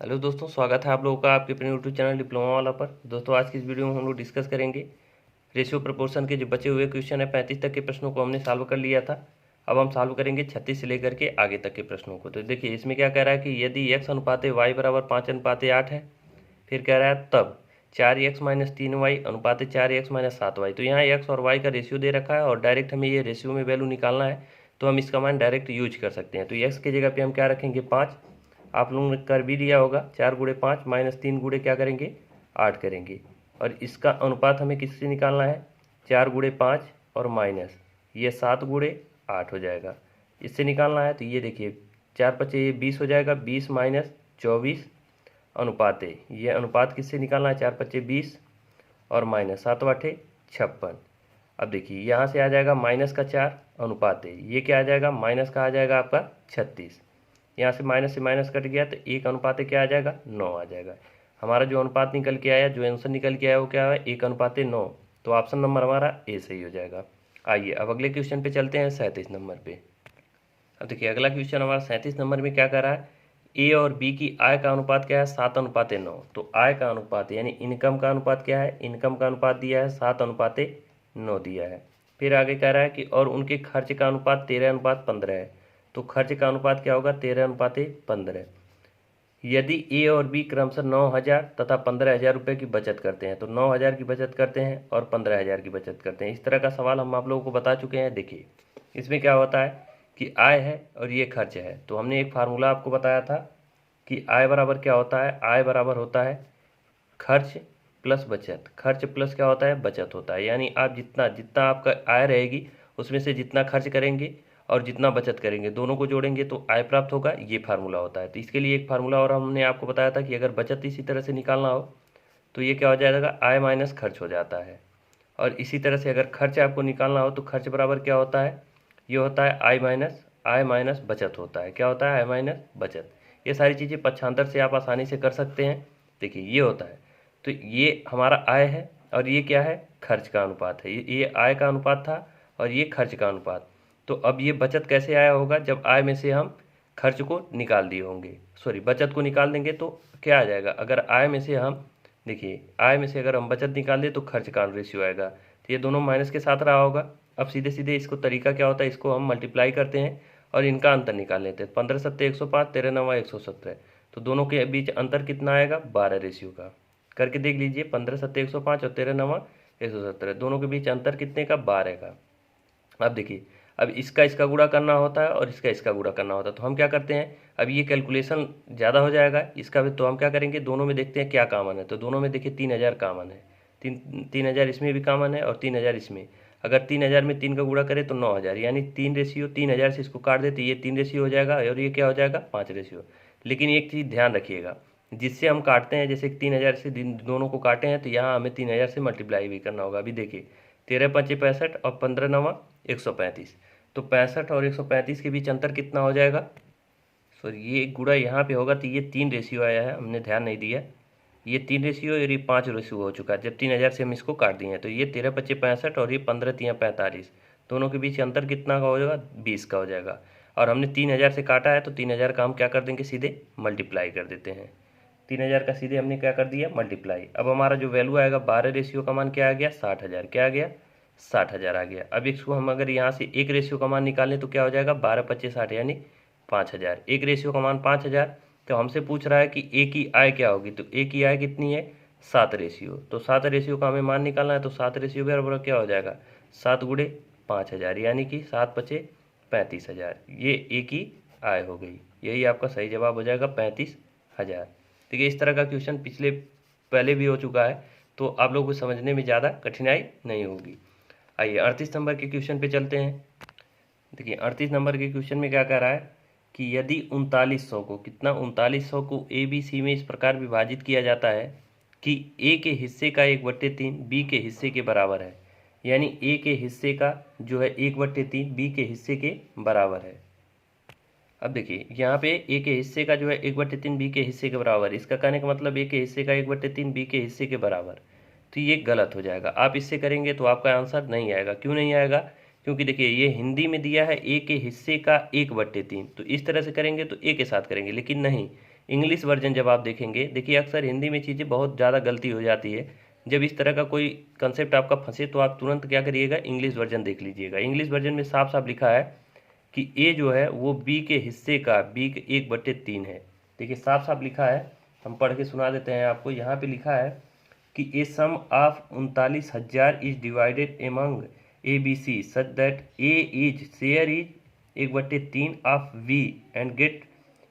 Hello दोस्तों, स्वागत है आप लोगों का आपके अपने यूट्यूब चैनल डिप्लोमा वाला पर। दोस्तों आज की इस वीडियो में हम लोग डिस्कस करेंगे रेशियो प्रपोर्शन के जो बचे हुए क्वेश्चन है। 35 तक के प्रश्नों को हमने सॉल्व कर लिया था। अब हम सॉल्व करेंगे 36 से लेकर के आगे तक के प्रश्नों को। तो देखिए इसमें क्या कह रहा है कि यदि x अनुपात y बराबर 5:8 है, फिर कह रहा है तब 4x माइनस 3y अनुपात 4x माइनस 7y। तो यहाँ x और y का रेशियो दे रखा है और डायरेक्ट हमें ये रेशियो में वैल्यू निकालना है, तो हम इसका मान डायरेक्ट यूज कर सकते हैं। तो x की जगह पे हम क्या रखेंगे 5। आप लोगों ने कर भी दिया होगा, 4 गुणे 5 माइनस 3 गुणे क्या करेंगे 8 करेंगे। और इसका अनुपात हमें किससे निकालना है 4 गुणे 5 और माइनस ये 7 गुणे 8 हो जाएगा, इससे निकालना है। तो ये देखिए 4 पचे ये 20 हो जाएगा, 20 माइनस 24 अनुपात ये अनुपात किससे निकालना है 4 पचे 20 और माइनस 7 आठे 56। अब देखिए यहाँ से आ जाएगा माइनस का 4 अनुपात ये क्या आ जाएगा माइनस का आ जाएगा आपका 36। यहाँ से माइनस कट गया तो एक अनुपात क्या आ जाएगा 9 आ जाएगा। हमारा जो अनुपात निकल के आया, जो आंसर निकल के आया वो क्या है 1:9। तो ऑप्शन नंबर हमारा ए सही हो जाएगा। आइए अब अगले क्वेश्चन पे चलते हैं 37 नंबर पे। अब देखिए अगला क्वेश्चन हमारा 37 नंबर में क्या कर रहा है, ए और बी की आय का अनुपात क्या है 7:9। तो आय का अनुपात यानी इनकम का अनुपात क्या है, इनकम का अनुपात दिया है 7:9 दिया है। फिर आगे कह रहा है कि और उनके खर्च का अनुपात 13:15 है। तो खर्च का अनुपात क्या होगा 13:15। यदि ए और बी क्रमशः 9,000 तथा 15,000 रुपये की बचत करते हैं, तो 9,000 की बचत करते हैं और 15,000 की बचत करते हैं। इस तरह का सवाल हम आप लोगों को बता चुके हैं। देखिए इसमें क्या होता है कि आय है और ये खर्च है। तो हमने एक फार्मूला आपको बताया था कि आय बराबर क्या होता है, आय बराबर होता है खर्च प्लस बचत। खर्च प्लस क्या होता है बचत होता है। यानी आप जितना जितना आपका आय रहेगी उसमें से जितना खर्च करेंगे और जितना बचत करेंगे दोनों को जोड़ेंगे तो आय प्राप्त होगा। ये फार्मूला होता है। तो इसके लिए एक फार्मूला और हमने आपको बताया था कि अगर बचत इसी तरह से निकालना हो तो ये क्या हो जाएगा आय माइनस खर्च हो जाता है। और इसी तरह से अगर खर्च आपको निकालना हो तो खर्च बराबर क्या होता है, ये होता है आय माइनस बचत होता है। क्या होता है आय माइनस बचत। ये सारी चीज़ें पक्षांतर से आप आसानी से कर सकते हैं। देखिए ये होता है, तो ये हमारा आय है और ये क्या है खर्च का अनुपात है। ये आय का अनुपात था और ये खर्च का अनुपात। तो अब ये बचत कैसे आया होगा, जब आय में से हम खर्च को निकाल दिए होंगे, सॉरी बचत को निकाल देंगे तो क्या आ जाएगा। अगर आय में से हम देखिए आय में से अगर हम बचत निकाल दें तो खर्च का रेशियो आएगा। तो ये दोनों माइनस के साथ रहा होगा। अब सीधे सीधे इसको तरीका क्या होता है, इसको हम मल्टीप्लाई करते हैं और इनका अंतर निकाल लेते हैं। 15 सत्ते 105, 13 नवा 117। तो दोनों के बीच अंतर कितना आएगा 12 रेशियो का। करके देख लीजिए 15 सत्ते 105 और 13 नवा 117, दोनों के बीच अंतर कितने का 12 का। अब देखिए अब इसका गुणा करना होता है और इसका गुणा करना होता है। तो हम क्या करते हैं, अब ये कैलकुलेशन ज़्यादा हो जाएगा इसका भी, तो हम क्या करेंगे दोनों में देखते हैं क्या कामन है। तो दोनों में देखिए 3,000 कामन है, 3,000 इसमें भी कामन है और 3,000 इसमें। अगर 3,000 में 3 का गुणा करें तो 9,000, यानी 3 रेशियो 3,000 से इसको काट देते ये 3 रेशियो हो जाएगा और ये क्या हो जाएगा 5 रेशियो। लेकिन एक चीज़ ध्यान रखिएगा, जिससे हम काटते हैं जैसे 3,000 से दोनों को काटे हैं तो यहाँ हमें 3,000 से मल्टीप्लाई भी करना होगा। अभी देखिए 13 पच्चीस 65 और 15 नवा 135। तो 65 और 135 के बीच अंतर कितना हो जाएगा, सॉरी ये गुणा यहाँ पे होगा तो ये 3 रेशियो आया है, हमने ध्यान नहीं दिया। ये 3 रेशियो और ये 5 रेशियो हो चुका है जब 3,000 से हम इसको काट दिए हैं। तो ये 13 पच्चीस 65 और ये 15 तियाँ 45, दोनों के बीच अंतर कितना का हो जाएगा 20 का हो जाएगा। और हमने 3,000 से काटा है तो 3,000 का हम क्या कर देंगे सीधे मल्टीप्लाई कर देते हैं। 3,000 का सीधे हमने क्या कर दिया मल्टीप्लाई। अब हमारा जो वैल्यू आएगा 12 रेशियो का मान क्या आ गया 60,000। क्या आ गया 60,000 आ गया। अब इसको हम अगर यहाँ से एक रेशियो का मान निकालें तो क्या हो जाएगा 12 25 60 यानी 5,000। एक रेशियो का मान 5,000। तो हमसे पूछ रहा है कि ए की आय क्या होगी, तो ए की आय कितनी है 7 रेशियो। तो 7 रेशियो का हमें मान निकालना है, तो 7 रेशियो बराबर क्या हो जाएगा 7 गुणे 5,000 यानी कि 7 पचे 35,000। ये ए की आय हो गई। यही आपका सही जवाब हो जाएगा 35,000। देखिए इस तरह का क्वेश्चन पहले भी हो चुका है, तो आप लोगों को समझने में ज़्यादा कठिनाई नहीं होगी। आइए 38 नंबर के क्वेश्चन पे चलते हैं। देखिए 38 नंबर के क्वेश्चन में क्या कह रहा है कि यदि 3900 को 3900 को ए बी सी में इस प्रकार विभाजित किया जाता है कि ए के हिस्से का 1/3 बी के हिस्से के बराबर है। यानी ए के हिस्से का जो है 1/3 बी के हिस्से के बराबर है। अब देखिए यहाँ पे ए के हिस्से का जो है 1/3 बी के हिस्से के बराबर, इसका कहने का मतलब ए के हिस्से का 1/3 बी के हिस्से के बराबर। तो ये गलत हो जाएगा। आप इससे करेंगे तो आपका आंसर नहीं आएगा। क्यों नहीं आएगा, क्योंकि देखिए ये हिंदी में दिया है ए के हिस्से का 1/3। तो इस तरह से करेंगे तो ए के साथ करेंगे, लेकिन नहीं, इंग्लिश वर्जन जब आप देखेंगे, देखिए अक्सर हिंदी में चीज़ें बहुत ज़्यादा गलती हो जाती है। जब इस तरह का कोई कंसेप्ट आपका फंसे तो आप तुरंत क्या करिएगा, इंग्लिश वर्जन देख लीजिएगा। इंग्लिश वर्जन में साफ साफ लिखा है कि ए जो है वो बी के हिस्से का बी के 1/3 है। देखिए साफ साफ लिखा है, हम पढ़ के सुना देते हैं आपको। यहाँ पे लिखा है कि A sum of 39,000 is divided among A B C such that A is share is 1/3 of B and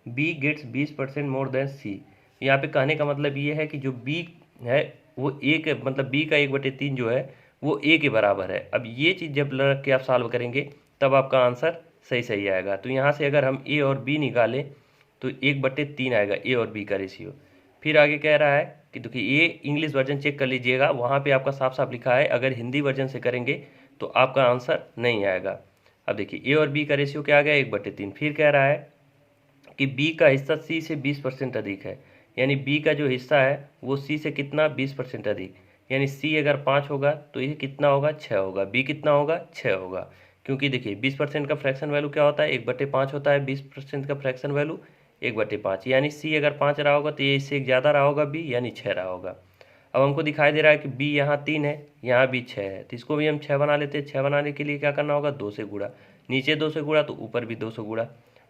B gets 20% more than C. यहाँ पे कहने का मतलब ये है कि जो बी है वो ए के मतलब बी का 1/3 जो है वो ए के बराबर है। अब ये चीज़ जब रख के आप सॉल्व करेंगे तब आपका आंसर सही आएगा। तो यहाँ से अगर हम ए और बी निकालें तो 1/3 आएगा ए और बी का रेशियो। फिर आगे कह रहा है कि देखिए ये इंग्लिश वर्जन चेक कर लीजिएगा, वहाँ पे आपका साफ साफ लिखा है। अगर हिंदी वर्जन से करेंगे तो आपका आंसर नहीं आएगा। अब देखिए ए और बी का रेशियो क्या आ गया, 1/3। फिर कह रहा है कि बी का हिस्सा सी से 20% अधिक है, यानी बी का जो हिस्सा है वो सी से कितना 20% अधिक, यानी सी अगर 5 होगा तो ये कितना होगा 6 होगा, बी कितना होगा 6 होगा। क्योंकि देखिए 20% का फ्रैक्शन वैल्यू क्या होता है 1/5 होता है, 20% का फ्रैक्शन वैल्यू 1/5, यानी सी अगर 5 रहा होगा तो ये इससे ज़्यादा रहा होगा बी, यानी 6 रहा होगा। अब हमको दिखाई दे रहा है कि बी यहाँ 3 है, यहाँ भी 6 है, तो इसको भी हम 6 बना लेते हैं। 6 बनाने के लिए क्या करना होगा, 2 से गुणा, नीचे 2 से गुणा तो ऊपर भी 2 से गुणा।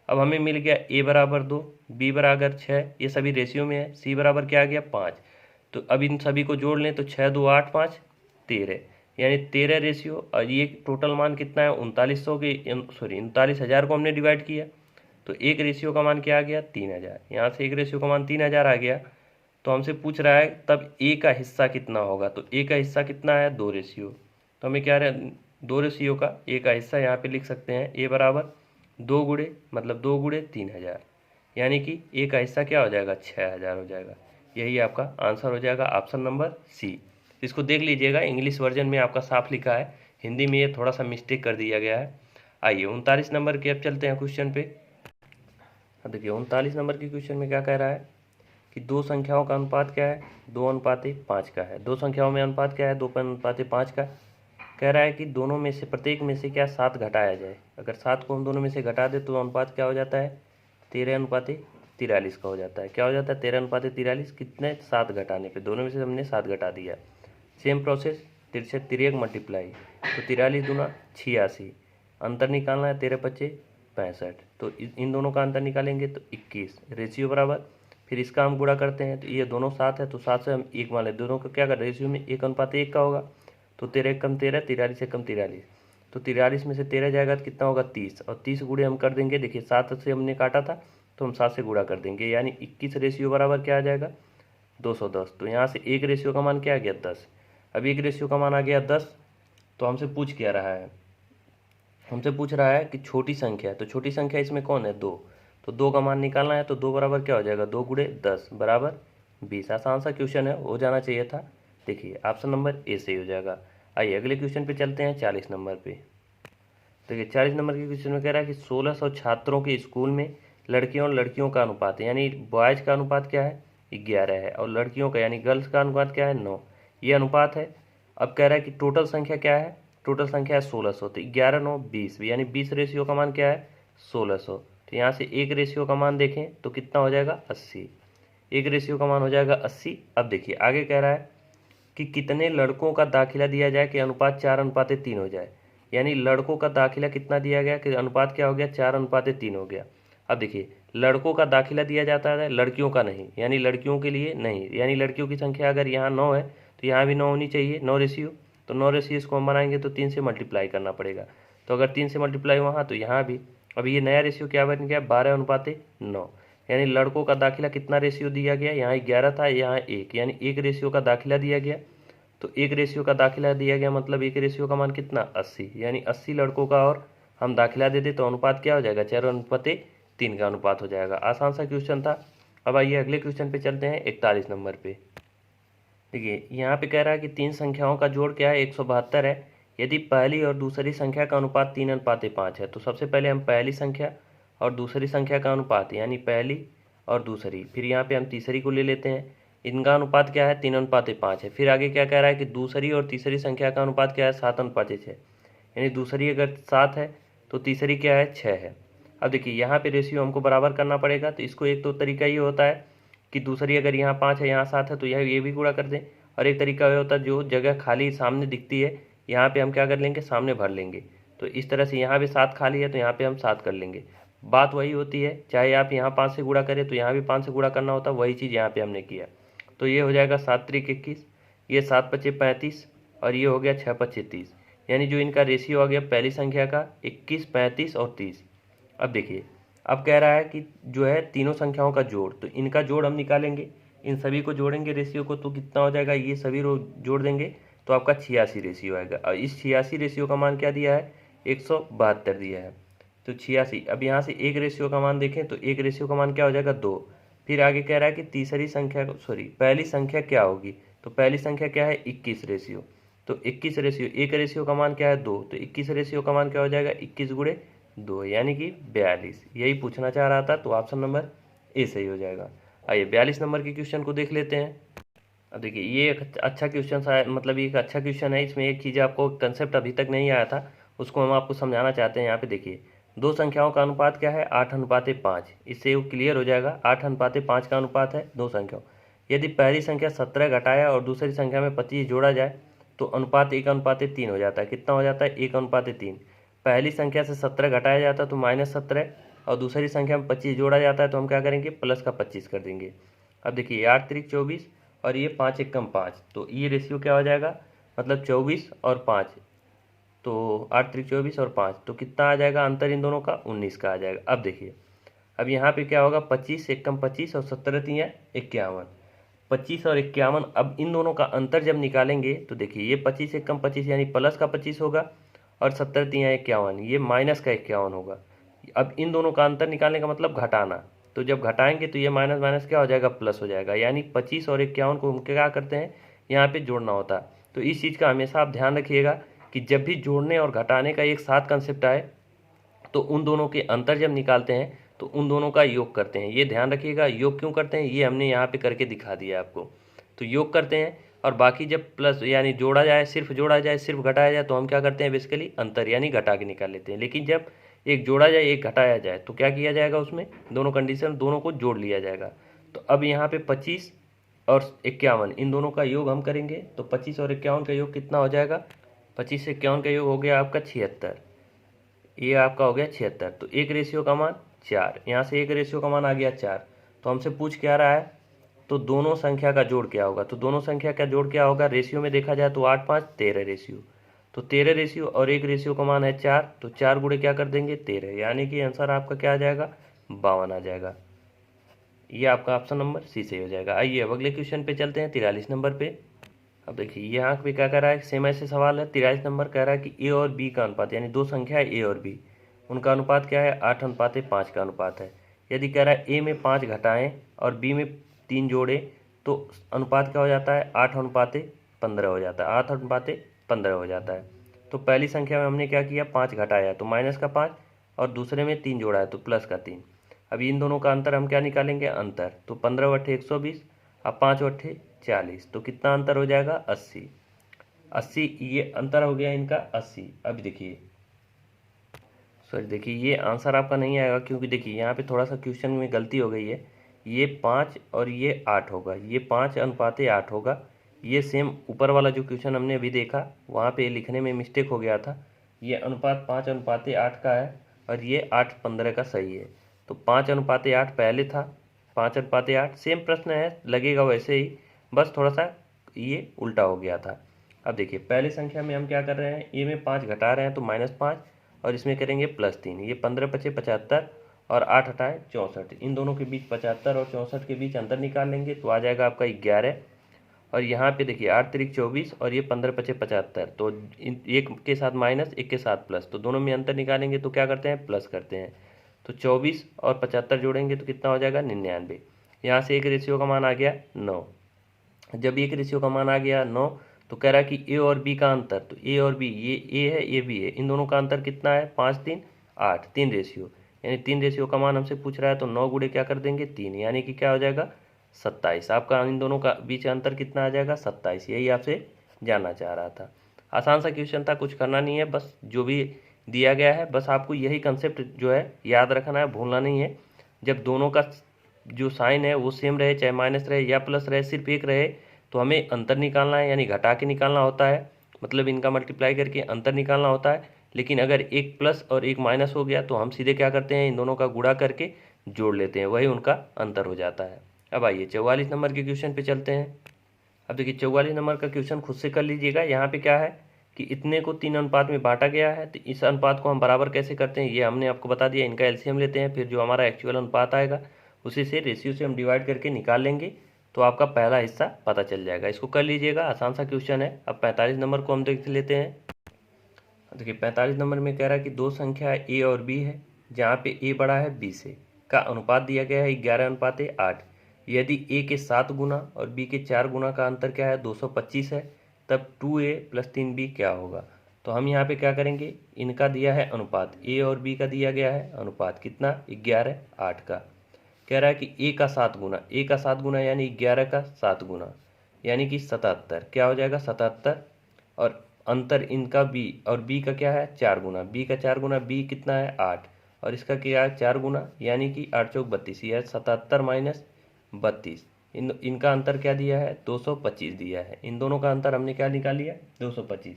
अब हमें मिल गया ए बराबर 2, बी बराबर 6, ये सभी रेशियो में है। सी बराबर क्या आ गया 5, तो अब इन सभी को जोड़ लें तो 6 2 8 5 13, यानी 13 रेशियो। और ये टोटल मान कितना है 3900 के 39,000 को हमने डिवाइड किया तो एक रेशियो का मान क्या आ गया 3000। यहाँ से एक रेशियो का मान 3000 आ गया। तो हमसे पूछ रहा है तब ए का हिस्सा कितना होगा, तो ए का हिस्सा कितना है 2 रेशियो। तो हमें क्या 2 रेशियो का ए का हिस्सा यहाँ पे लिख सकते हैं, ए बराबर 2 गुणे मतलब 2 गुणे 3000, यानी कि ए का हिस्सा क्या हो जाएगा 6000 हो जाएगा। यही आपका आंसर हो जाएगा ऑप्शन नंबर सी। इसको देख लीजिएगा, इंग्लिश वर्जन में आपका साफ लिखा है, हिंदी में ये थोड़ा सा मिस्टेक कर दिया गया है। आइए 39 नंबर के अब चलते हैं क्वेश्चन पे। देखिए 39 नंबर के क्वेश्चन में क्या कह रहा है कि दो संख्याओं का अनुपात क्या है 2:5 का है। दो संख्याओं में अनुपात क्या है 2:5 का। कह रहा है कि दोनों में से प्रत्येक में से क्या 7 घटाया जाए। अगर 7 को हम दोनों में से घटा दे तो अनुपात क्या हो जाता है 13:43 का हो जाता है। क्या हो जाता है 13:43, कितने 7 घटाने पे, दोनों में से हमने 7 घटा दिया। सेम प्रोसेस 63 मल्टीप्लाई तो 43 दूना 86, अंतर निकालना है 13×5 65, तो इन दोनों का अंतर निकालेंगे तो 21, रेशियो बराबर। फिर इसका हम गुणा करते हैं तो ये दोनों 7 है तो 7 से हम 1 मान लें, दोनों का क्या कर रेशियो में 1:1 का होगा। तो 13 कम 13, 43 से कम 43, तो 43 में से 13 जाएगा तो कितना होगा 30, और 30 गुणे हम कर देंगे। देखिए 7 से हमने काटा था तो हम 7 से गुणा कर देंगे, यानी 21 रेशियो बराबर क्या आ जाएगा 210। तो यहाँ से एक रेशियो का मान क्या आ गया 10। अब एक रेशियो का मान आ गया 10, तो हमसे पूछ क्या रहा है, हमसे पूछ रहा है कि छोटी संख्या, तो छोटी संख्या इसमें कौन है 2, तो 2 का मान निकालना है। तो 2 बराबर क्या हो जाएगा 2 गुणे 10 बराबर 20। आसान सा क्वेश्चन है, हो जाना चाहिए था। देखिए ऑप्शन नंबर ए सही हो जाएगा। आइए अगले क्वेश्चन पे चलते हैं 40 नंबर पे। देखिए 40 नंबर के क्वेश्चन में कह रहा है कि 1600 छात्रों के स्कूल में लड़कियों और लड़कियों का अनुपात है, यानी बॉयज़ का अनुपात क्या है 11 है, और लड़कियों का यानी गर्ल्स का अनुपात क्या है 9, ये अनुपात है। अब कह रहा है कि टोटल संख्या क्या है, टोटल संख्या है 1600, तो 11 9 20, यानी 20 रेशियो का मान क्या है 1600। तो यहाँ से एक रेशियो का मान देखें तो कितना हो जाएगा 80, एक रेशियो का मान हो जाएगा 80। अब देखिए आगे कह रहा है कि कितने लड़कों का दाखिला दिया जाए कि अनुपात 4:3 हो जाए, यानी लड़कों का दाखिला कितना दिया गया कि अनुपात क्या हो गया 4:3 हो गया। अब देखिए लड़कों का दाखिला दिया जाता है, लड़कियों का नहीं, यानी लड़कियों के लिए नहीं, यानी लड़कियों की संख्या अगर यहाँ 9 है तो यहाँ भी 9 होनी चाहिए, 9 रेशियो। तो 9 रेशियो इसको हम बनाएंगे तो 3 से मल्टीप्लाई करना पड़ेगा, तो अगर 3 से मल्टीप्लाई वहाँ तो यहाँ भी। अब ये नया रेशियो क्या बन गया 12:9, यानी लड़कों का दाखिला कितना रेशियो दिया गया, यहाँ 11 था यहाँ 1, यानी एक रेशियो का दाखिला दिया गया। तो एक रेशियो का दाखिला दिया गया मतलब एक रेशियो का मान कितना 80, यानी 80 लड़कों का और हम दाखिला दे दें तो अनुपात क्या हो जाएगा 4:3 का अनुपात हो जाएगा। आसान सा क्वेश्चन था। अब आइए अगले क्वेश्चन पे चलते हैं 41 नंबर पे। देखिए यहाँ पे कह रहा है कि 3 संख्याओं का जोड़ क्या है 172 है, यदि पहली और दूसरी संख्या का अनुपात 3:5 है। तो सबसे पहले हम पहली संख्या और दूसरी संख्या का अनुपात, यानी पहली और दूसरी, फिर यहाँ पे हम तीसरी को ले लेते हैं, इनका अनुपात क्या है 3:5 है। फिर आगे क्या कह रहा है कि दूसरी और तीसरी संख्या का अनुपात क्या है 7:6, यानी दूसरी अगर 7 है तो तीसरी क्या है 6 है। अब देखिए यहाँ पे रेशियो हमको बराबर करना पड़ेगा, तो इसको एक तो तरीका ये होता है कि दूसरी अगर यहाँ 5 है यहाँ 7 है तो यह ये भी गुणा कर दें, और एक तरीका ये होता है जो जगह खाली सामने दिखती है यहाँ पे हम क्या कर लेंगे, सामने भर लेंगे। तो इस तरह से यहाँ पे 7 खाली है तो यहाँ पे हम 7 कर लेंगे। बात वही होती है, चाहे आप यहाँ 5 से गुणा करें तो यहाँ भी 5 से गुणा करना होता है, वही चीज़ यहाँ पे हमने किया। तो ये हो जाएगा 7 त्रिक 21, ये 7 पच्चे 35 और ये हो गया 6 पच्चे 30, यानी जो इनका रेशियो आ गया पहली संख्या का 21, 35 और 30। अब देखिए, अब कह रहा है कि जो है तीनों संख्याओं का जोड़, तो इनका जोड़ हम निकालेंगे, इन सभी को जोड़ेंगे रेशियो को, तो कितना हो जाएगा, ये सभी जोड़ देंगे तो आपका 86 रेशियो आएगा। और इस 86 रेशियो का मान क्या दिया है, 172 दिया है, तो 86। अब यहाँ से एक रेशियो का मान देखें तो एक रेशियो का मान क्या हो जाएगा, 2। फिर आगे कह रहा है कि तीसरी संख्या पहली संख्या क्या होगी, तो पहली संख्या क्या है, 21 रेशियो, तो 21 रेशियो, एक रेशियो का मान क्या है, 2, तो 21 रेशियो का मान क्या हो जाएगा, 21 गुणे 2 यानी कि 42। यही पूछना चाह रहा था, तो ऑप्शन नंबर ए सही हो जाएगा। आइए 42 नंबर के क्वेश्चन को देख लेते हैं। अब देखिए ये एक अच्छा क्वेश्चन, मतलब ये एक अच्छा क्वेश्चन है, इसमें एक चीज़ आपको कंसेप्ट अभी तक नहीं आया था, उसको हम आपको समझाना चाहते हैं। यहाँ पे देखिए दो संख्याओं का अनुपात क्या है, 8:5, इससे वो क्लियर हो जाएगा। 8:5 का अनुपात है दो संख्याओं। यदि पहली संख्या 17 घटाया और दूसरी संख्या में 25 जोड़ा जाए तो अनुपात 1:3 हो जाता है। कितना हो जाता है, 1:3। पहली संख्या से 17 घटाया जाता है तो -17, और दूसरी संख्या में 25 जोड़ा जाता है तो हम क्या करेंगे, प्लस का 25 कर देंगे। अब देखिए 8 त्रिक 24 और ये 5 एकम 5, तो ये रेशियो क्या हो जाएगा, मतलब 24 और 5, तो 8 त्रिक 24 और 5, तो कितना आ जाएगा अंतर इन दोनों का, 19 का आ जाएगा। अब देखिए अब यहाँ पे क्या होगा, 25 एकम 25 और 17 तियाँ 51, 25 और 51। अब इन दोनों का अंतर जब निकालेंगे तो देखिए ये 25 एकम 25 यानी प्लस का 25 होगा, और 17 तियाँ 51 ये माइनस का 51 होगा। अब इन दोनों का अंतर निकालने का मतलब घटाना, तो जब घटाएंगे तो ये माइनस माइनस क्या हो जाएगा, प्लस हो जाएगा। यानी 25 और 51 को हम क्या करते हैं, यहाँ पे जोड़ना होता है। तो इस चीज़ का हमेशा आप ध्यान रखिएगा कि जब भी जोड़ने और घटाने का एक साथ कंसेप्ट आए तो उन दोनों के अंतर जब निकालते हैं तो उन दोनों का योग करते हैं। ये ध्यान रखिएगा, योग क्यों करते हैं ये हमने यहाँ पे करके दिखा दिया आपको। तो योग करते हैं, और बाकी जब प्लस यानी जोड़ा जाए, सिर्फ जोड़ा जाए, सिर्फ घटाया जाए, तो हम क्या करते हैं, बेसिकली अंतर यानी घटा के निकाल लेते हैं। लेकिन जब एक जोड़ा जाए एक घटाया जाए तो क्या किया जाएगा, उसमें दोनों कंडीशन दोनों को जोड़ लिया जाएगा। तो अब यहाँ पे 25 और 51 इन दोनों का योग हम करेंगे, तो 25 और 51 का योग कितना हो जाएगा, 25 से 51 का योग हो गया आपका 76, ये आपका हो गया 76। तो एक रेशियो का मान 4, यहाँ से एक रेशियो का मान आ गया 4। तो हमसे पूछ क्या रहा है, तो दोनों संख्या का जोड़ क्या होगा, तो दोनों संख्या का जोड़ क्या होगा, रेशियो में देखा जाए तो 8 5 13 रेशियो, तो 13 रेशियो और एक रेशियो का मान है 4, तो 4 गुणे क्या कर देंगे 13, यानी कि आंसर आपका क्या आ जाएगा, 52 आ जाएगा। ये आपका ऑप्शन नंबर सी सही हो जाएगा। आइए अब अगले क्वेश्चन पे चलते हैं, 43 नंबर पे। अब देखिए यहाँ पे क्या कह रहा है, सेम ऐसे सवाल है। 43 नंबर कह रहा है कि ए और बी का अनुपात, यानी दो संख्या है ए और बी, उनका अनुपात क्या है, 8:5 का अनुपात है। यदि कह रहा है ए में 5 घटाएं और बी में 3 जोड़े तो अनुपात क्या हो जाता है, 8:15 हो जाता है, 8:15 हो जाता है। तो पहली संख्या में हमने क्या किया, 5 घटाया तो माइनस का 5, और दूसरे में 3 जोड़ा है तो प्लस का 3। अब इन दोनों का अंतर हम क्या निकालेंगे, अंतर, तो 15 × 120, अब 5 × 40, तो कितना अंतर हो जाएगा, 80। 80 ये अंतर हो गया इनका 80। अब देखिए सॉरी देखिए ये आंसर आपका नहीं आएगा, क्योंकि देखिए यहाँ पे थोड़ा सा क्वेश्चन में गलती हो गई है। ये 5 और ये 8 होगा, ये 5:8 होगा। ये सेम ऊपर वाला जो क्वेश्चन हमने अभी देखा वहाँ पे लिखने में मिस्टेक हो गया था। ये अनुपात 5:8 का है और ये 8:15 का सही है। तो 5:8 पहले था, 5:8 सेम प्रश्न है, लगेगा वैसे ही, बस थोड़ा सा ये उल्टा हो गया था। अब देखिए पहले संख्या में हम क्या कर रहे हैं, ए में 5 घटा रहे हैं तो -5, और इसमें करेंगे +3। ये 15 × 5 = 75 और 8 हटाएं 64। इन दोनों के बीच 75 और 64 के बीच अंतर निकाल लेंगे तो आ जाएगा आपका 11। और यहाँ पे देखिए 8 त्रिक 24 और ये 15 × 5 = 75, तो एक के साथ माइनस एक के साथ प्लस, तो दोनों में अंतर निकालेंगे तो क्या करते हैं, प्लस करते हैं। तो 24 और 75 जोड़ेंगे तो कितना हो जाएगा, 99। यहाँ से एक रेशियो का मान आ गया 9। जब एक रेशियो का मान आ गया 9 तो कह रहा है कि ए और बी का अंतर, तो ए और बी, ये ए है ये बी है, इन दोनों का अंतर कितना है, 5 3 8, 3 रेशियो, यानी 3 रेशियो का मान हमसे पूछ रहा है। तो 9 गुणे क्या कर देंगे 3, यानी कि क्या हो जाएगा 27। आपका इन दोनों का बीच अंतर कितना आ जाएगा 27। यही आपसे जानना चाह रहा था। आसान सा क्वेश्चन था, कुछ करना नहीं है, बस जो भी दिया गया है। बस आपको यही कंसेप्ट जो है याद रखना है, भूलना नहीं है। जब दोनों का जो साइन है वो सेम रहे, चाहे माइनस रहे या प्लस रहे, सिर्फ एक रहे, तो हमें अंतर निकालना है, यानी घटा के निकालना होता है, मतलब इनका मल्टीप्लाई करके अंतर निकालना होता है। लेकिन अगर एक प्लस और एक माइनस हो गया तो हम सीधे क्या करते हैं, इन दोनों का गुणा करके जोड़ लेते हैं, वही उनका अंतर हो जाता है। अब आइए 44 नंबर के क्वेश्चन पे चलते हैं। अब देखिए 44 नंबर का क्वेश्चन खुद से कर लीजिएगा। यहाँ पे क्या है कि इतने को 3 अनुपात में बांटा गया है, तो इस अनुपात को हम बराबर कैसे करते हैं ये हमने आपको बता दिया। इनका एलसीएम लेते हैं, फिर जो हमारा एक्चुअल अनुपात आएगा उसी से रेशियो से हम डिवाइड करके निकाल लेंगे, तो आपका पहला हिस्सा पता चल जाएगा। इसको कर लीजिएगा, आसान सा क्वेश्चन है। अब 45 नंबर को हम देख लेते हैं। देखिए 45 नंबर में कह रहा है कि दो संख्या ए और बी है, जहाँ पे ए बड़ा है बी से, का अनुपात दिया गया है 11:8। यदि ए के 7 गुना और बी के 4 गुना का अंतर क्या है 225 है, तब 2a + 3b क्या होगा। तो हम यहाँ पे क्या करेंगे, इनका दिया है अनुपात, ए और बी का दिया गया है अनुपात कितना 11:8 का। कह रहा है कि ए का 7 गुना, ए का 7 गुना यानी 11 का 7 गुना, यानी कि 77 क्या हो जाएगा 77। और अंतर इनका बी और बी का क्या है 4 गुना, बी का 4 गुना, बी कितना है 8, और इसका क्या है 4 गुना, यानी कि 8 चौक 32, यह 77 - 32। इनका अंतर क्या दिया है 225 दिया है। इन दोनों का अंतर हमने क्या निकाल लिया 225।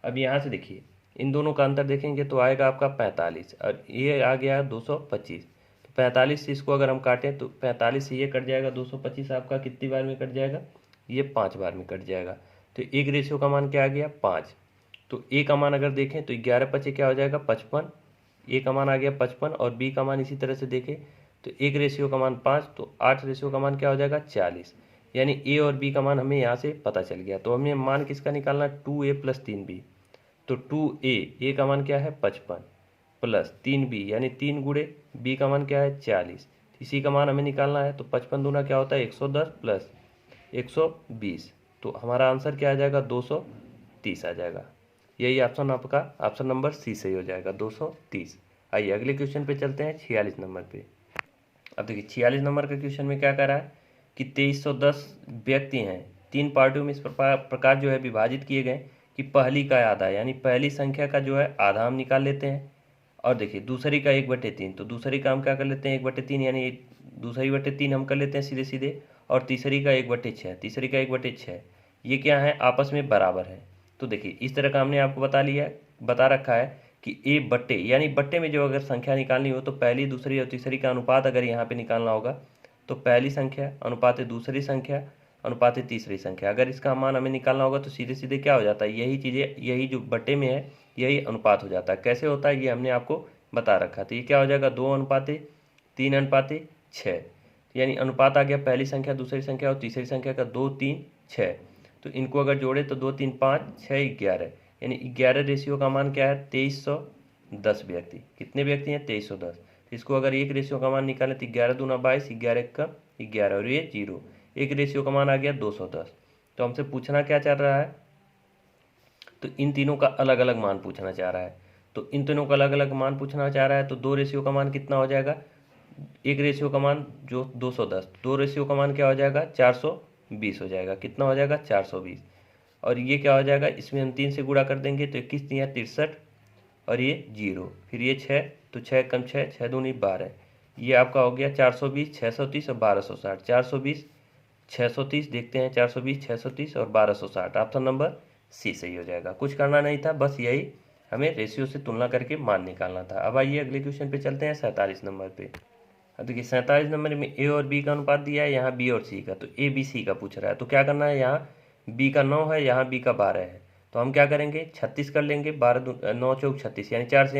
अब यहाँ से देखिए इन दोनों का अंतर देखेंगे तो आएगा आपका 45, और ये आ गया 225। तो 45 से इसको अगर हम काटें तो 45 से ये कट जाएगा, 225 आपका कितनी बार में कट जाएगा, ये 5 बार में कट जाएगा। तो एक रेशियो का मान क्या आ गया 5। तो ए का मान अगर देखें तो 11 × 5 क्या हो जाएगा 55, ए का मान आ गया 55, और बी का मान इसी तरह से देखें तो एक रेशियो का मान 5, तो 8 रेशियो का मान क्या हो जाएगा 40, यानी ए और बी का मान हमें यहाँ से पता चल गया। तो हमें मान किसका निकालना 2a + 3b। तो 2a, ए का मान क्या है 55 प्लस 3b यानी 3 गुणे b का मान क्या है 40, इसी का मान हमें निकालना है। तो 55 दूना क्या होता है 110 प्लस 120, तो हमारा आंसर क्या आ जाएगा 230 आ जाएगा। यही ऑप्शन आपका ऑप्शन नंबर सी सही हो जाएगा 230। आइए अगले क्वेश्चन पे चलते हैं 46 नंबर पे। अब देखिए 46 नंबर का क्वेश्चन में क्या कर रहा है कि 2310 व्यक्ति हैं, 3 पार्टियों में इस प्रकार जो है विभाजित किए गए कि पहली का आधा, यानी पहली संख्या का जो है आधा हम निकाल लेते हैं। और देखिए दूसरी का 1/3, तो दूसरी का हम क्या कर लेते हैं 1/3, यानी दूसरी 1/3 हम कर लेते हैं सीधे सीधे। और तीसरी का 1/6, तीसरी का 1/6, ये क्या है आपस में बराबर है। तो देखिए इस तरह का हमने आपको बता रखा है कि ए बट्टे, यानी बट्टे में जो अगर संख्या निकालनी हो तो पहली दूसरी और तीसरी का अनुपात अगर यहाँ पे निकालना होगा तो पहली संख्या अनुपात दूसरी संख्या अनुपात तीसरी संख्या, अगर इसका मान हमें निकालना होगा तो सीधे सीधे क्या हो जाता है, यही चीज़ें, यही जो बट्टे में है यही अनुपात हो जाता है। कैसे होता है ये हमने आपको बता रखा। तो ये क्या हो जाएगा 2:3:6, यानी अनुपात आ गया पहली संख्या दूसरी संख्या और तीसरी संख्या का 2 3 6। तो इनको अगर जोड़े तो 2 3 5 6 11, यानी 11 रेशियो का मान क्या है 2310 व्यक्ति। कितने व्यक्ति हैं 2310। तो इसको अगर एक रेशियो का मान निकालें तो 11 दूना 22, 11 का 11, और ये 0, एक रेशियो का मान आ गया 210। तो हमसे पूछना क्या चाह रहा है, तो इन तीनों का अलग अलग मान पूछना चाह रहा है। तो इन तीनों का अलग अलग मान पूछना चाह रहा है, तो 2 रेशियो का मान कितना हो जाएगा, एक रेशियो का मान जो 210, 2 रेशियो का मान क्या हो जाएगा 420 हो जाएगा। कितना हो जाएगा 420, और ये क्या हो जाएगा, इसमें हम 3 से गुणा कर देंगे तो 21 3 63, और ये 0, फिर ये 6, तो 6 कम 6 6 दूनी 12, ये आपका हो गया 420 630 और 1260। 420 630 देखते हैं, 420 630 और 1260, ऑप्शन नंबर सी सही हो जाएगा। कुछ करना नहीं था, बस यही हमें रेशियो से तुलना करके मान निकालना था। अब आइए अगले क्वेश्चन पे चलते हैं 47 नंबर पे। अब देखिए 47 नंबर में ए और बी का अनुपात दिया है, यहाँ बी और सी का, तो ए बी सी का पूछ रहा है। तो क्या करना है, यहाँ बी का 9 है, यहाँ बी का 12 है, तो हम क्या करेंगे 36 कर लेंगे, 9 चौक 36, यानी 4 से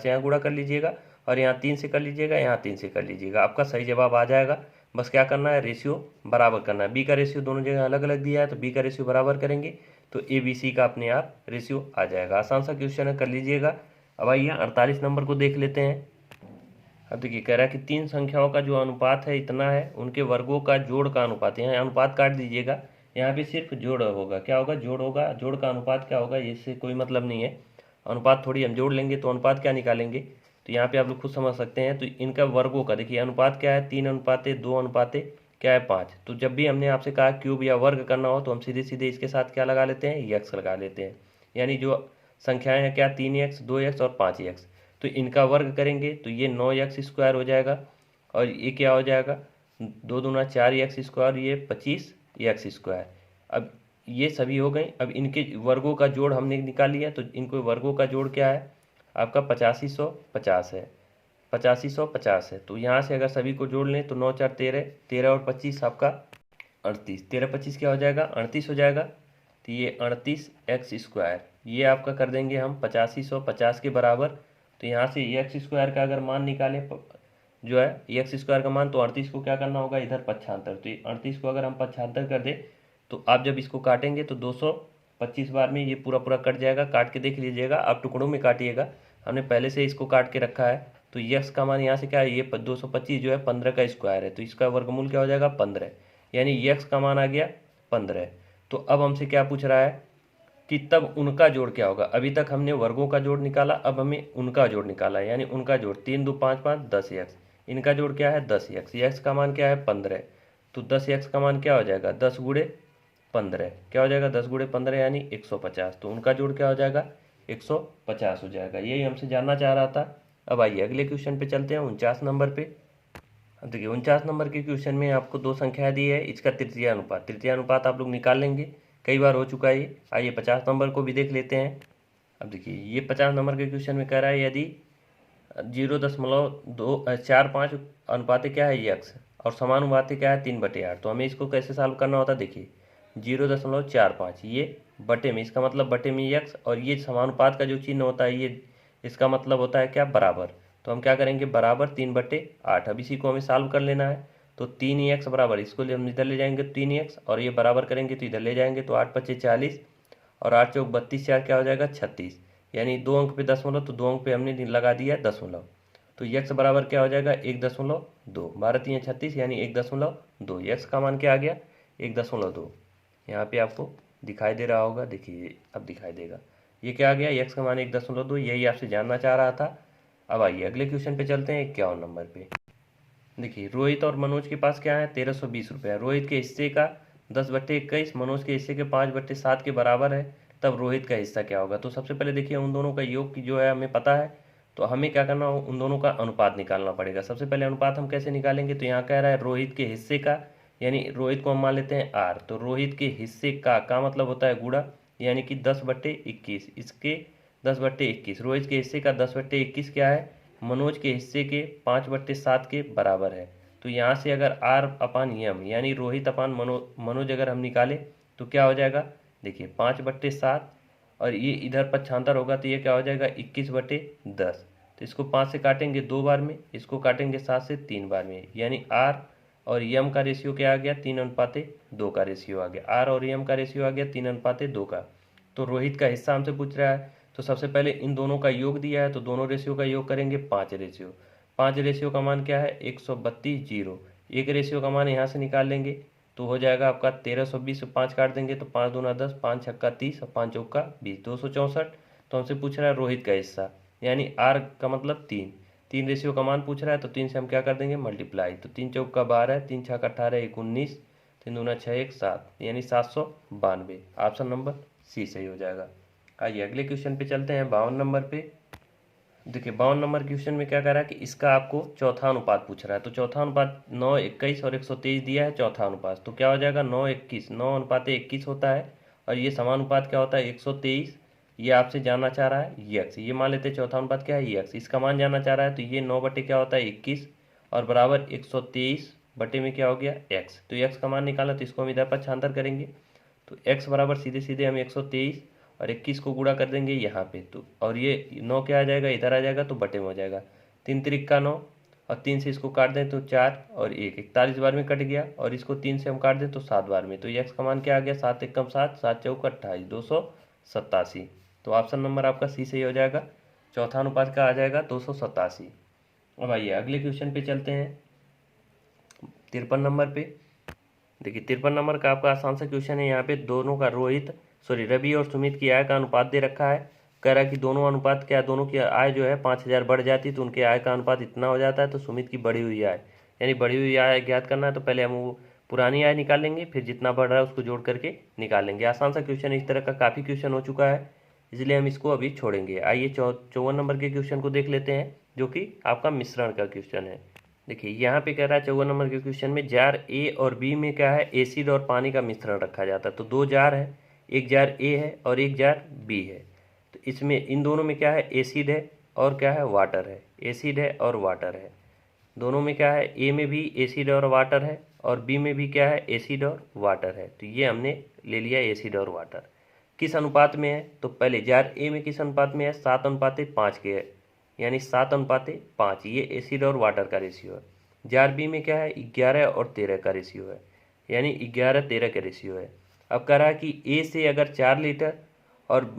यहाँ गुणा कर लीजिएगा, और यहाँ 3 से कर लीजिएगा, यहाँ 3 से कर लीजिएगा, आपका सही जवाब आ जाएगा। बस क्या करना है रेशियो बराबर करना है। बी का रेशियो दोनों जगह अलग अलग दिया है, तो बी का रेशियो बराबर करेंगे तो ए बी सी का अपने आप रेशियो आ जाएगा। आसान सा क्वेश्चन है, कर लीजिएगा। अब आइए 48 नंबर को देख लेते हैं। अब देखिए कह रहा है कि 3 संख्याओं का जो अनुपात है इतना है, उनके वर्गों का जोड़ का अनुपात, यहाँ अनुपात काट दीजिएगा, यहाँ पे सिर्फ जोड़ होगा। क्या होगा जोड़ होगा, जोड़ का अनुपात क्या होगा इससे कोई मतलब नहीं है। अनुपात थोड़ी हम जोड़ लेंगे तो अनुपात क्या निकालेंगे, तो यहाँ पे आप लोग खुद समझ सकते हैं। तो इनका वर्गों का देखिए अनुपात क्या है 3:2 क्या है 5। तो जब भी हमने आपसे कहा क्यूब या वर्ग करना हो तो हम सीधे सीधे इसके साथ क्या लगा लेते हैं यक्स लगा लेते हैं, यानी जो संख्याएं हैं क्या, 3x, 2x और 5x। तो इनका वर्ग करेंगे तो ये 9x² हो जाएगा, और ये क्या हो जाएगा, 2 दूना 4x², ये 25x²। अब ये सभी हो गए। अब इनके वर्गों का जोड़ हमने निकाल लिया, तो इनको वर्गों का जोड़ क्या है आपका 8550 है, 8550 है। तो यहाँ से अगर सभी को जोड़ लें तो 9 4 13, 13 और 25 आपका 38, 13 25 क्या हो जाएगा, 38 हो जाएगा। तो ये 38x², ये आपका कर देंगे हम 8550 के बराबर। तो यहाँ से x² का अगर मान निकालें जो है x² का मान, तो 38 को क्या करना होगा, इधर 75। तो 38 को अगर हम 75 कर दें तो आप जब इसको काटेंगे तो 225 बार में ये पूरा पूरा कट जाएगा। काट के देख लीजिएगा, आप टुकड़ों में काटिएगा, हमने पहले से इसको काट के रखा है। तो यक्स का मान यहाँ से क्या है, ये 225 जो है 15 का स्क्वायर है, तो इसका वर्गमूल क्या हो जाएगा 15, यानी यक्स का मान आ गया 15। तो अब हमसे क्या पूछ रहा है कि तब उनका जोड़ क्या होगा। अभी तक हमने वर्गों का जोड़ निकाला, अब हमें उनका जोड़ निकाला है, यानी उनका जोड़ 3 2 5 5 10x। इनका जोड़ क्या है 10x, यक्स का मान क्या है 15। तो 10x का मान क्या हो जाएगा 10 गुणे 15, क्या हो जाएगा 10 गुणे 15 यानी 150। तो उनका जोड़ क्या हो जाएगा 150 हो जाएगा। यही हमसे जानना चाह रहा था। अब आइए अगले क्वेश्चन पे चलते हैं, 49 नंबर पे। अब देखिए 49 नंबर के क्वेश्चन में आपको दो संख्याएं दी है, इसका तृतीय अनुपात आप लोग निकाल लेंगे, कई बार हो चुका है ये। आइए 50 नंबर को भी देख लेते हैं। अब देखिए ये 50 नंबर के क्वेश्चन में कह रहा है यदि 0.45 अनुपात क्या है यक्स और समानुपाती क्या है 3/8। तो हमें इसको कैसे सॉल्व करना होता है, देखिए 0.45 ये बटे में, इसका मतलब बटे में यक्स, और ये समानुपात का जो चिन्ह होता है ये इसका मतलब होता है क्या बराबर। तो हम क्या करेंगे बराबर 3/8। अब इसी को हमें सॉल्व कर लेना है। तो 3x बराबर, इसको हम इधर ले जाएंगे 3x, और ये बराबर करेंगे तो इधर ले जाएंगे, तो 8 5 40 और 8 चौक 32, 4 क्या हो जाएगा 36, यानी 2 अंक पे दशमलव, तो 2 अंक पे हमने लगा दिया दशमलव। तो यक्स बराबर क्या हो जाएगा 1.2, 12 3 36 यानी 1.2। यक्स का मान क्या आ गया 1.2। यहाँ पे आपको दिखाई दे रहा होगा, देखिए अब दिखाई देगा, ये क्या आ गया यक्स का मान 1.2। यही आपसे जानना चाह रहा था। अब आइए अगले क्वेश्चन पे चलते हैं 51 नंबर पे। देखिए रोहित और मनोज के पास क्या है 1320 रुपये। रोहित के हिस्से का 10/21 मनोज के हिस्से के 5/7 के बराबर है, तब रोहित का हिस्सा क्या होगा। तो सबसे पहले देखिए उन दोनों का योग की जो है हमें पता है, तो हमें क्या करना हो उन दोनों का अनुपात निकालना पड़ेगा। सबसे पहले अनुपात हम कैसे निकालेंगे, तो यहाँ कह रहा है रोहित के हिस्से का, यानी रोहित को हम मान लेते हैं आर, तो रोहित के हिस्से का मतलब होता है गुणा, यानी कि 10/21, इसके 10/21, रोहित के हिस्से का 10/21 क्या है मनोज के हिस्से के 5/7 के बराबर है। तो यहाँ से अगर आर अपान यम यानी रोहित अपान मनोज अगर हम निकाले तो क्या हो जाएगा, देखिए 5/7, और ये इधर पक्षांतर होगा तो ये क्या हो जाएगा 21/10। तो इसको 5 से काटेंगे 2 बार में, इसको काटेंगे 7 से 3 बार में, यानी आर और यम का रेशियो क्या आ गया 3:2 का रेशियो आ गया। आर और यम का रेशियो आ गया 3:2 का। तो रोहित का हिस्सा हमसे पूछ रहा है, तो सबसे पहले इन दोनों का योग दिया है, तो दोनों रेशियो का योग करेंगे 5 रेशियो। 5 रेशियो का मान क्या है 132 जीरो। एक रेशियो का मान यहाँ से निकाल लेंगे तो हो जाएगा आपका 1320, 5 काट देंगे तो 5 दूना 10, 5 छक्का 30 और 5 चौका 20, 264। तो हमसे पूछ रहा है रोहित का हिस्सा, यानी आर का मतलब 3 रेशियो का मान पूछ रहा है, तो 3 से हम क्या कर देंगे मल्टीप्लाई, तो 3 चौका 12, 3 छक्का 18, 19, 3 दूना 6 1 7, यानी 792। ऑप्शन नंबर सी सही हो जाएगा। आइए अगले क्वेश्चन पे चलते हैं 52 नंबर पे। देखिए 52 नंबर क्वेश्चन में क्या कह रहा है कि इसका आपको चौथा अनुपात पूछ रहा है। तो चौथा अनुपात 9 21 और 123 दिया है चौथा अनुपात, तो क्या हो जाएगा 9 21, 9:21 होता है, और ये समानुपात क्या होता है 123। ये आपसे जानना चाह रहा है यक्स, ये मान लेते हैं चौथा अनुपात क्या है यक्स, इसका मान जानना चाह रहा है। तो ये 9 बटे क्या होता है 21 और बराबर 123 बटे में क्या हो गया एक्स। तो एक्स का मान निकाला, तो इसको हम इधर पक्षांतर करेंगे, तो एक्स बराबर सीधे सीधे हम 123 और 21 को गुणा कर देंगे यहाँ पे, तो और ये 9 क्या आ जाएगा इधर आ जाएगा, तो बटे में हो जाएगा 3 त्रिक का 9, और 3 से इसको काट दें तो 4 और 1 41 बार में कट गया, और इसको 3 से हम काट दें तो 7 बार में। तो एक्स का मान क्या आ गया 7 एकम 7, 7 चौक 28, 287। तो ऑप्शन नंबर आपका सी सही हो जाएगा, चौथा अनुपात का आ जाएगा 287। अब आइए अगले क्वेश्चन पे चलते हैं 53 नंबर पे। देखिए 53 नंबर का आपका आसान सा क्वेश्चन है। यहाँ पे दोनों का रवि और सुमित की आय का अनुपात दे रखा है। कह रहा है कि दोनों अनुपात क्या, दोनों की आय जो है 5000 बढ़ जाती है तो उनके आय का अनुपात इतना हो जाता है। तो सुमित की बढ़ी हुई आय, यानी बढ़ी हुई आय ज्ञात करना है, तो पहले हम वो पुरानी आय निकाल लेंगे, फिर जितना बढ़ रहा है उसको जोड़ करके निकाल लेंगे। आसान सा क्वेश्चन, इस तरह का काफ़ी क्वेश्चन हो चुका है, इसलिए हम इसको अभी छोड़ेंगे। आइए 54 नंबर के क्वेश्चन को देख लेते हैं, जो कि आपका मिश्रण का क्वेश्चन है। देखिए यहाँ पे कह रहा है 54 नंबर के क्वेश्चन में जार ए और बी में क्या है, एसिड और पानी का मिश्रण रखा जाता है। तो दो जार है, एक जार ए है और एक जार बी है। तो इसमें इन दोनों में क्या है, एसिड है और क्या है, वाटर है। एसिड है और वाटर है, दोनों में क्या है, ए में भी एसिड और वाटर है और बी में भी क्या है, एसिड और वाटर है। तो ये हमने ले लिया एसिड और वाटर। किस अनुपात में है, तो पहले जार ए में किस अनुपात में है, 7:5 के है, यानी 7:5, ये एसिड और वाटर का रेशियो है। जार बी में क्या है, 11 और 13 का रेशियो है, यानी 11-13 का रेशियो है। अब कह रहा है कि ए से अगर 4 लीटर और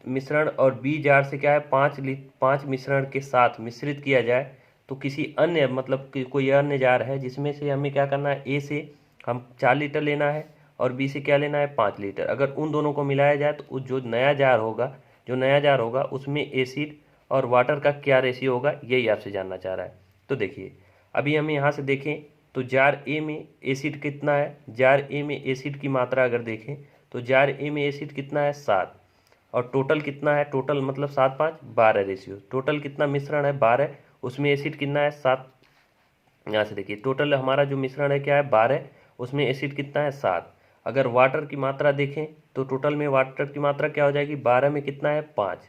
मिश्रण और बी जार से क्या है 5 मिश्रण के साथ मिश्रित किया जाए, तो किसी अन्य मतलब कि कोई अन्य जार है जिसमें से हमें क्या करना है, ए से हम 4 लीटर लेना है और बी से क्या लेना है, 5 लीटर। अगर उन दोनों को मिलाया जाए तो जो नया जार होगा उसमें एसिड और वाटर का क्या रेशियो होगा, यही आपसे जानना चाह रहा है। तो देखिए अभी हम यहाँ से देखें तो जार ए में एसिड कितना है, जार ए में एसिड की मात्रा अगर देखें तो जार ए में एसिड कितना है, 7, और टोटल कितना है, टोटल मतलब 7-5-12 रेशियो। टोटल कितना मिश्रण है, 12, उसमें एसिड कितना है, 7। यहाँ से देखिए टोटल हमारा जो मिश्रण है क्या है, 12, उसमें एसिड कितना है, 7। अगर वाटर की मात्रा देखें तो टोटल में वाटर की मात्रा क्या हो जाएगी, 12 में कितना है, 5।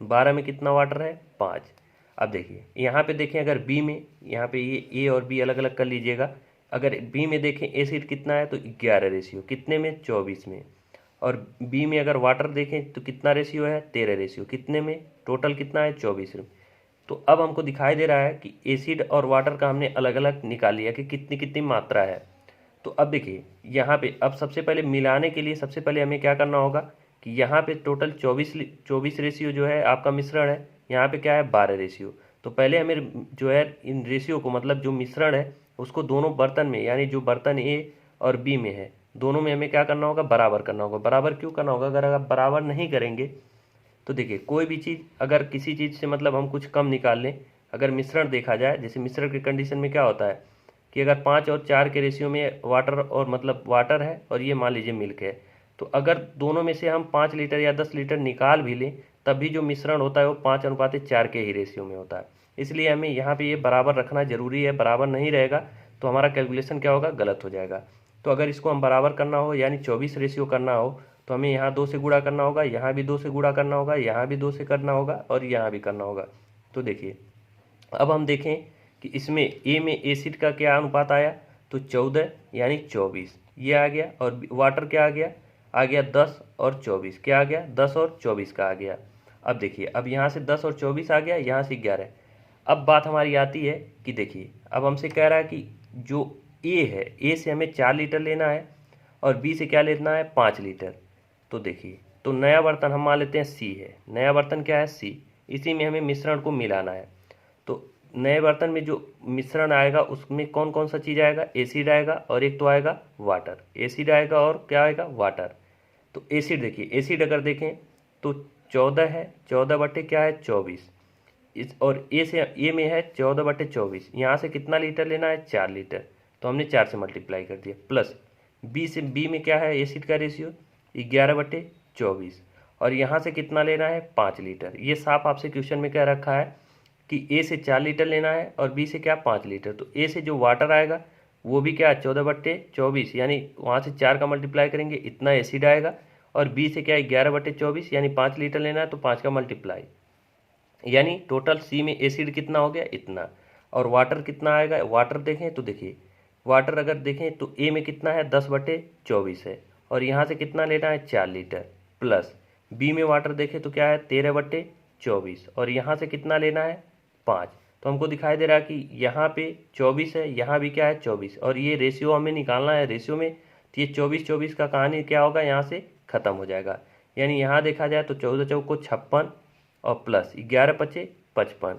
12 में कितना वाटर है, 5। अब देखिए यहाँ पे देखें अगर बी में, यहाँ पे ये ए और बी अलग अलग कर लीजिएगा। अगर बी में देखें एसिड कितना है, तो 11 रेशियो, कितने में, 24 में। और बी में अगर वाटर देखें तो कितना रेशियो है, 13 रेशियो, कितने में, टोटल कितना है, 24 में। तो अब हमको दिखाई दे रहा है कि एसिड और वाटर का हमने अलग अलग निकाल लिया कि कितनी कितनी मात्रा है। तो अब देखिए यहाँ पे अब सबसे पहले मिलाने के लिए सबसे पहले हमें क्या करना होगा कि यहाँ पे टोटल 24 रेशियो जो है आपका मिश्रण है, यहाँ पे क्या है, 12 रेशियो। तो पहले हमें जो है इन रेशियो को मतलब जो मिश्रण है उसको दोनों बर्तन में, यानी जो बर्तन ए और बी में है दोनों में हमें क्या करना होगा, बराबर करना होगा। बराबर क्यों करना होगा, अगर आप बराबर नहीं करेंगे तो देखिए कोई भी चीज़ अगर किसी चीज़ से मतलब हम कुछ कम निकाल लें, अगर मिश्रण देखा जाए, जैसे मिश्रण की कंडीशन में क्या होता है कि अगर 5 और 4 के रेशियो में वाटर और मतलब वाटर है और ये मान लीजिए मिल्क है, तो अगर दोनों में से हम 5 लीटर या 10 लीटर निकाल भी लें तब भी जो मिश्रण होता है वो 5:4 के ही रेशियो में होता है। इसलिए हमें यहाँ पे ये बराबर रखना जरूरी है। बराबर नहीं रहेगा तो हमारा कैलकुलेशन क्या होगा, गलत हो जाएगा। तो अगर इसको हम बराबर करना हो यानी 24 रेशियो करना हो तो हमें यहाँ 2 से गुणा करना होगा, यहाँ भी 2 से गुणा करना होगा, यहाँ भी 2 से करना होगा और यहाँ भी करना होगा। तो देखिए अब हम देखें कि इसमें ए में एसिड का क्या अनुपात आया, तो 14 यानी 24 ये आ गया, और वाटर क्या आ गया 10 और 24, क्या आ गया, 10 और 24 का आ गया। अब देखिए अब यहाँ से 10 और 24 आ गया, यहाँ से 11। अब बात हमारी आती है कि देखिए अब हमसे कह रहा है कि जो ए है, ए से हमें 4 लीटर लेना है और बी से क्या लेना है, 5 लीटर। तो देखिए तो नया बर्तन हम मान लेते हैं सी है, नया बर्तन क्या है, सी, इसी में हमें मिश्रण को मिलाना है। तो नए बर्तन में जो मिश्रण आएगा उसमें कौन कौन सा चीज़ आएगा, एसिड आएगा और एक तो आएगा वाटर। एसिड आएगा और क्या आएगा, वाटर। तो एसिड देखिए, एसिड अगर देखें तो 14 है, 14 क्या है, 24। इस और ए में है 14/24, यहाँ से कितना लीटर लेना है, 4 लीटर। तो हमने 4 से मल्टीप्लाई कर दिया। प्लस बी में क्या है एसिड का रेशियो, 11/24, और यहाँ से कितना लेना है, 5 लीटर। ये साफ आपसे क्वेश्चन में क्या रखा है कि ए से 4 लीटर लेना है और बी से क्या, 5 लीटर। तो ए से जो वाटर आएगा वो भी क्या है, 14/24, यानी वहाँ से 4 का मल्टीप्लाई करेंगे इतना एसिड आएगा, और बी से क्या है, 11/24, यानी 5 लीटर लेना है तो 5 का मल्टीप्लाई, यानी टोटल सी में एसिड कितना हो गया, इतना। और वाटर कितना आएगा, वाटर देखें तो देखिए वाटर अगर देखें तो ए में कितना है, 10/24 है, और यहाँ से कितना लेना है, 4 लीटर। प्लस बी में वाटर देखें तो क्या है, 13/24, और यहाँ से कितना लेना है, 5। तो हमको दिखाई दे रहा है कि यहाँ पे 24 है, यहाँ भी क्या है, 24, और ये रेशियो हमें निकालना है रेशियो में। तो ये 24 का कहानी क्या होगा, यहाँ से ख़त्म हो जाएगा। यानी यहाँ देखा जाए तो 14 चौको 56 और प्लस 11×5=55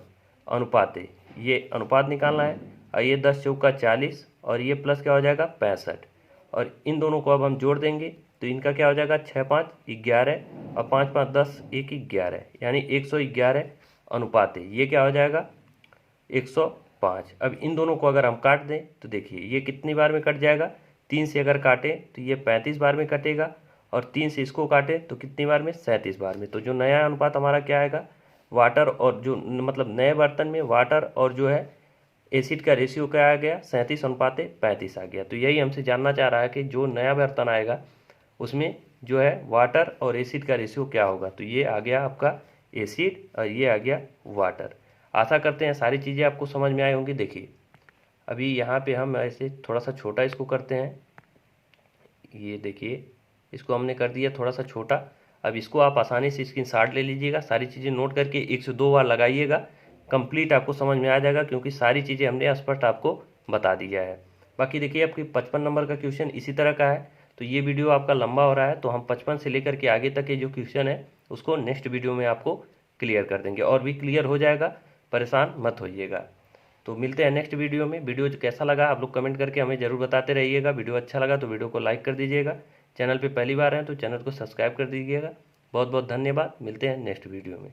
अनुपात है, ये अनुपात निकालना है। और ये 10 चौका 40 और ये प्लस क्या हो जाएगा, 65। और इन दोनों को अब हम जोड़ देंगे तो इनका क्या हो जाएगा, 6×5 11 और 5×5 10 1 11, यानी 111 अनुपात है। ये क्या हो जाएगा, 105। अब इन दोनों को अगर हम काट दें तो देखिए ये कितनी बार में कट जाएगा, 3 से अगर काटें तो ये 35 बार में कटेगा, और 3 से इसको काटे तो कितनी बार में, 37 बार में। तो जो नया अनुपात हमारा क्या आएगा, वाटर और जो मतलब नए बर्तन में वाटर और जो है एसिड का रेशियो क्या आ गया, 37:35 आ गया। तो यही हमसे जानना चाह रहा है कि जो नया बर्तन आएगा उसमें जो है वाटर और एसिड का रेशियो क्या होगा। तो ये आ गया आपका एसिड और ये आ गया वाटर। आशा करते हैं सारी चीज़ें आपको समझ में आई होंगी। देखिए अभी यहाँ पे हम ऐसे थोड़ा सा छोटा इसको करते हैं, ये देखिए इसको हमने कर दिया थोड़ा सा छोटा। अब इसको आप आसानी से स्क्रीनशॉट ले लीजिएगा, सारी चीज़ें नोट करके 1 से 2 बार लगाइएगा, कंप्लीट आपको समझ में आ जाएगा, क्योंकि सारी चीज़ें हमने स्पष्ट आपको बता दिया है। बाकी देखिए आपकी 55 नंबर का क्वेश्चन इसी तरह का है। तो ये वीडियो आपका लंबा हो रहा है, तो हम 55 से लेकर के आगे तक के जो क्वेश्चन है उसको नेक्स्ट वीडियो में आपको क्लियर कर देंगे, और भी क्लियर हो जाएगा, परेशान मत होइएगा। तो मिलते हैं नेक्स्ट वीडियो में। वीडियो कैसा लगा आप लोग कमेंट करके हमें ज़रूर बताते रहिएगा। वीडियो अच्छा लगा तो वीडियो को लाइक कर दीजिएगा, चैनल पे पहली बार हैं तो चैनल को सब्सक्राइब कर दीजिएगा। बहुत बहुत धन्यवाद, मिलते हैं नेक्स्ट वीडियो में।